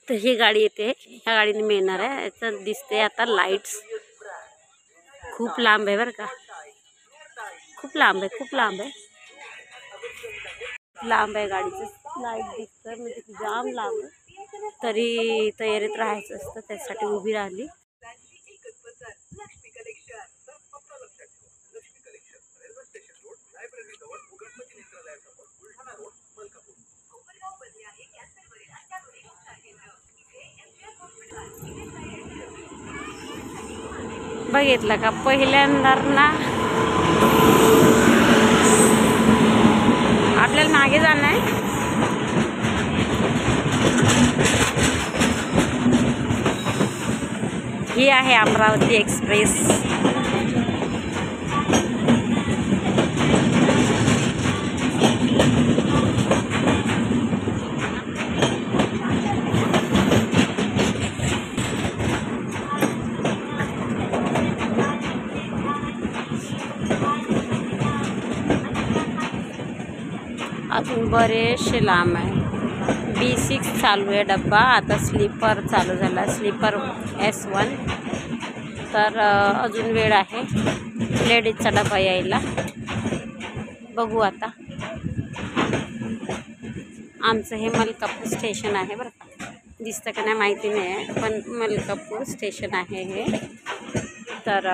तर ही गाडी येते, ह्या गाडीने मिळणार आहे। याचं दिसते आता लाईट्स खूप लांब आहे बरं का, खूप लांब आहे, खूप लांब आहे, लांब आहे गाडीचं लाईट दिसतं म्हणजे जाम लांब आहे। तरी तयारीत राहायचं असतं, त्यासाठी उभी राहिली। बघितलं का पहिल्यांदा ना आपल्याला मागे जाणं आहे। ही आहे अमरावती एक्सप्रेस। अजून बरेचसे लांब आहे। B6 चालू आहे डब्बा, आता स्लीपर चालू झाला, स्लीपर S1। तर अजून वेळ आहे लेडीजचा डब्बा यायला, बघू आता। आमचं हे मलकापूर स्टेशन आहे बरं का, दिसतं का नाही माहिती नाही आहे, पण मलकापूर स्टेशन आहे हे। तर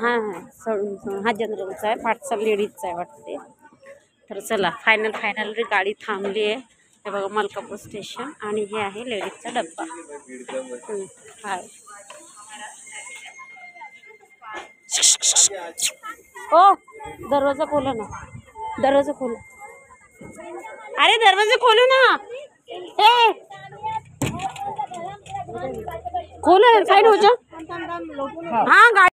हां हा जनरलचा आहे, पाठचा लेडीजचा आहे वाटते। तर चला फायनल गाडी थांबली आहे, हे बघा मलकापूर स्टेशन, आणि हे आहे लेडीजचा डब्बा। हाय ओ, दरवाजा खोला ना, दरवाजा खोला, अरे दरवाजा खोलो ना, ए खोला, साइड हो जा। हाँ गाड़ी